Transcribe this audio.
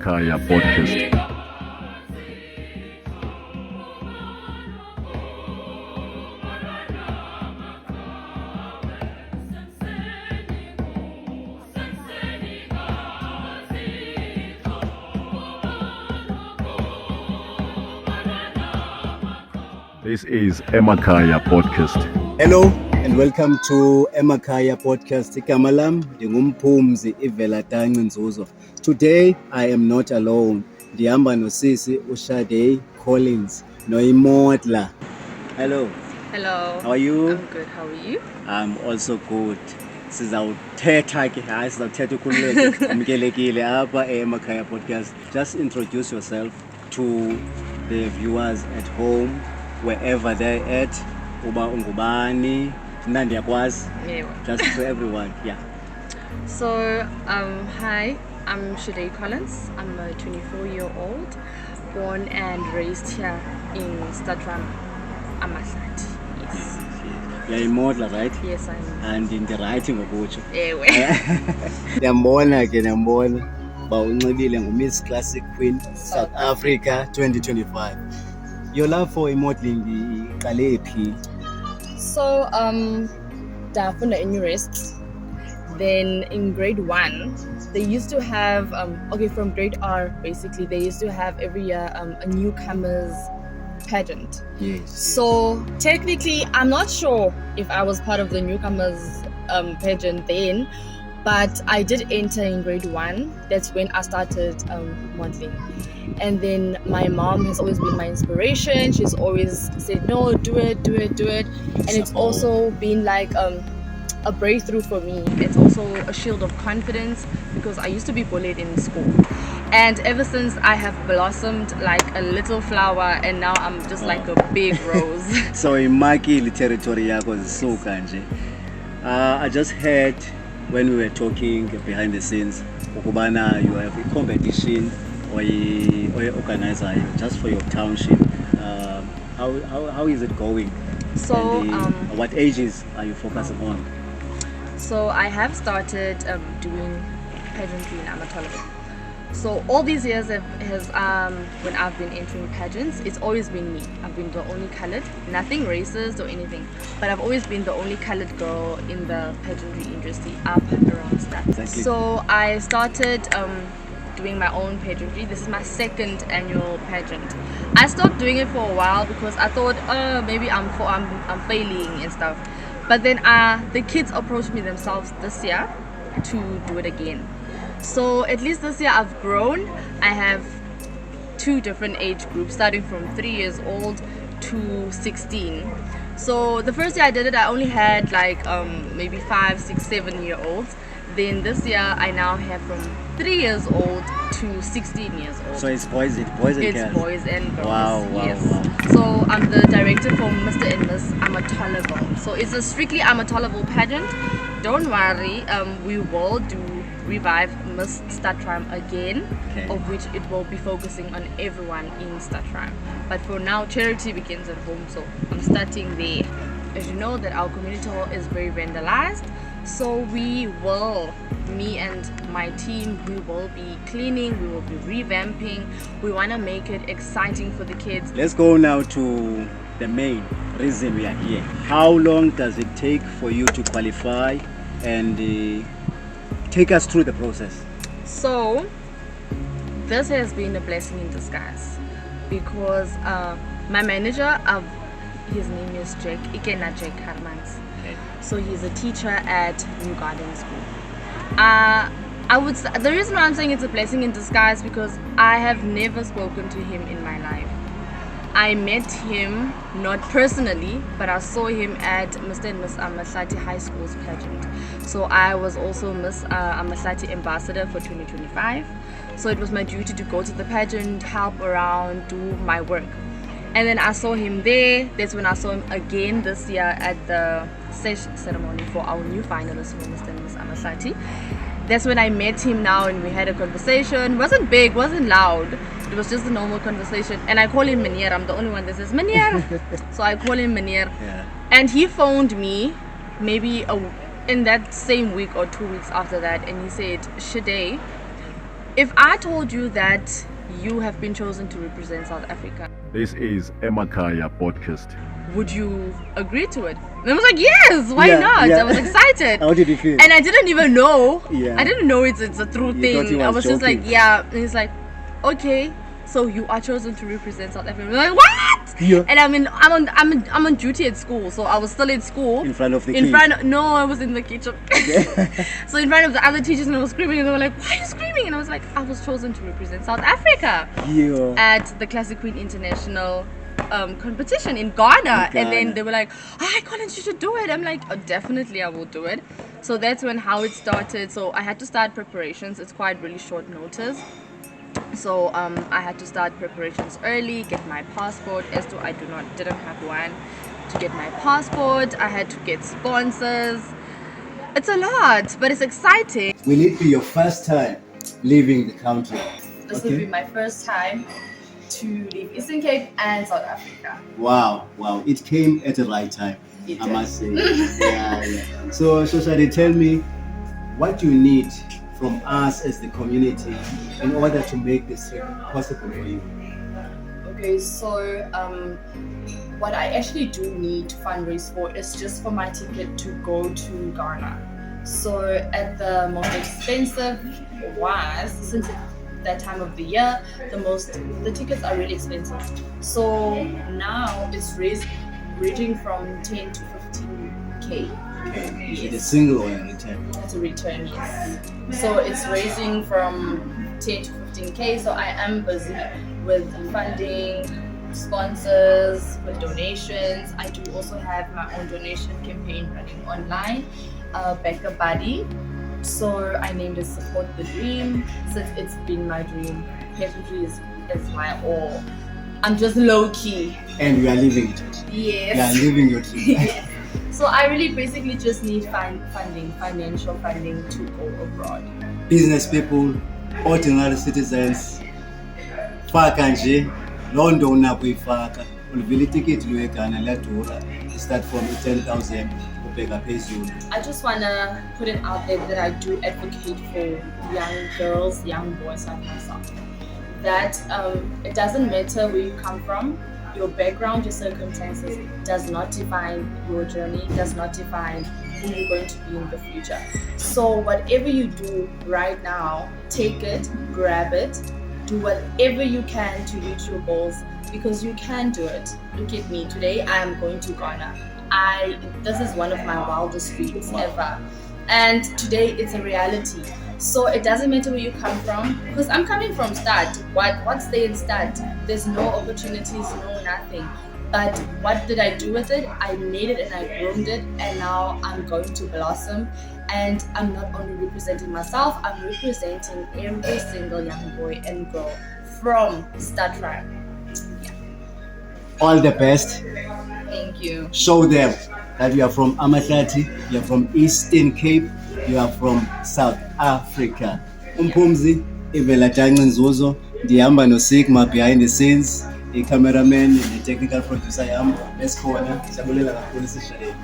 Emakhaya Podcast. This is Emakhaya Podcast. Hello and welcome to Emakhaya Podcast. Igama lam ndingumphumzi iVelatanci Nzuzo. Today I am not alone. Ndihamba nosisi uShade Collins noImodla. Hello. Hello. How are you? I'm good. How are you? I'm also good. Sizawuthetha ke hayi sizawuthetha ukhululeke amkelekile apha eMakhaya Podcast. Just introduce yourself to the viewers at home, wherever they're at. Uba ungubani, mna ndiyakwazi. Yeah. Just to everyone, yeah. So, hi, I'm Shade Collins. I'm a 24-year-old, born and raised here in Statram, Amahlati. Yes. You're IModla, right? Yes, I'm. And in the writing ngokutsho. Ewe. Ndiyambona ba unxibile nguMiss Classic Queen South Africa 2025. Your love for modeling iqale phi? So, ndafunda eNewrest. Then in grade 1, they used to have, from grade R, basically, they used to have every year a newcomers pageant. Yes. So technically, I'm not sure if I was part of the newcomers pageant then, but I did enter in grade 1. That's when I started modeling. And then my mom has always been my inspiration. She's always said, no, do it. And it's also been like a breakthrough for me. It's also a shield of confidence because I used to be bullied in school. And ever since I have blossomed like a little flower, and now I'm just like a big rose. So imakile territory yakho zisuka nje. I just heard when we were talking behind the scenes ukubana you have a competition or organizer just for your township. How is it going? So and what ages are you focusing on? So I have started doing pageantry in Amatology. So all these years when I've been entering pageants, it's always been me. I've been the only colored, nothing racist or anything, but I've always been the only colored girl in the pageantry industry up around that. Exactly. So I started doing my own pageantry. This is my second annual pageant. I stopped doing it for a while because I thought, maybe I'm failing and stuff. But then the kids approached me themselves this year to do it again. So at least this year I've grown. I have 2 different age groups starting from 3 years old to 16. So the first year I did it, I only had like maybe 5, 6, 7-year-olds. Then this year I now have from 3 years old to 16 years old. So it's boys and girls? It's boys and girls. Wow. So I'm the director for Mr. and Miss Amatolovo. So it's a strictly Amatolovo pageant. Don't worry, we will revive Miss Statram again, okay, of which it will be focusing on everyone in Statram. But for now, charity begins at home, so I'm starting there. As you know, that our community hall is very vandalized, so me and my team, we will be cleaning, we will be revamping. We want to make it exciting for the kids. Let's go now to the main reason we are here. How long does it take for you to qualify, and take us through the process? So this has been a blessing in disguise because my manager, his name is Jack Harmans. Okay. So he's a teacher at New Garden School. I would say, the reason why I'm saying it's a blessing in disguise because I have never spoken to him in my life. I met him not personally, but I saw him at Mr. and Miss Amahlati High School's pageant. So I was also Miss Amahlati Ambassador for 2025. So it was my duty to go to the pageant, help around, do my work. And then I saw him there. That's when I saw him again this year at the ceremony for our new finalists for Mr. and Miss Amahlati. That's when I met him now and we had a conversation. Wasn't big, wasn't loud. It was just a normal conversation. And I call him Meneer. I'm the only one that says Meneer. So I call him Meneer. Yeah. And he phoned me maybe in that same week or 2 weeks after that. And he said, Shade, If I told you that you have been chosen to represent South Africa, This is Emakaya Podcast. would you agree to it? And I was like, yes, why Yeah, not? yeah. I was excited. How did you feel? And I didn't even know. Yeah. I didn't know it's a true You thing. thought he I was was just like, joking. yeah. And he's like, okay, so you are chosen to represent South Africa. I'm like, what? Yeah. And I'm on duty at school, so I was still in school. In front of the In kids. front of, no, I was in the kitchen. So in front of the other teachers, and I was screaming, and they were like, why are you screaming? And I was like, I was chosen to represent South Africa Yeah. at the Classic Queen International competition in Ghana. And then they were like, hi Collins, you should do it. I'm like, oh, definitely I will do it. So that's when how it started. So I had to start preparations. It's quite really short notice. So I had to start preparations early, get my passport. As to didn't have one. To get my passport, I had to get sponsors. It's a lot, but it's exciting. Will it be your first time leaving the country? This will be my first time to leave Eastern Cape and South Africa. Wow. It came at the right time, It I did. must say. Yeah. So Shadi, tell me what you need from us as the community in order to make this trip possible for you. Okay, so what I actually do need to fundraise for is just for my ticket to go to Ghana. So at the most expensive was, since it's that time of the year, the tickets are really expensive. So now it's ranging from 10 to 15k. Okay. Is it a single or a return? It's a return, yes. So it's raising from 10 to 15k. So I am busy with funding, sponsors, with donations. I do also have my own donation campaign running online, Back a Buddy. So I named it Support the Dream, since it's been my dream. Pageantry is my all. I'm just low key. And we are living it. Yes. You are living your dream. Yes. So I really basically just need financial funding to go abroad. Business people, ordinary citizens, faka nje, loo nto unakuyifaka. Ulivile itikiti lweGhana liyadura. It start from 10,000 ubheka phezulu. I just want to put it out there that I do advocate for young girls, young boys like myself. That it doesn't matter where you come from, your background, your circumstances does not define your journey, does not define who you're going to be in the future. So whatever you do right now, take it, grab it, do whatever you can to reach your goals, because you can do it. Look at me, today I am going to Ghana. This is one of my wildest dreams ever. And today it's a reality. So it doesn't matter where you come from, because I'm coming from start. What's there in start? There's no opportunities, no nothing. But what did I do with it? I made it and I groomed it, and now I'm going to blossom. And I'm not only representing myself, I'm representing every single young boy and girl from start from. All the best. Thank you. Show them that you are from Amahlati, you are from Eastern Cape, you are from South Africa. Umphumzi, ivela Janci Nzuzo, ndihamba no Sigma behind the scenes, the cameraman, the technical producer yam, esikhona, siyabulela kakhulu sishayile.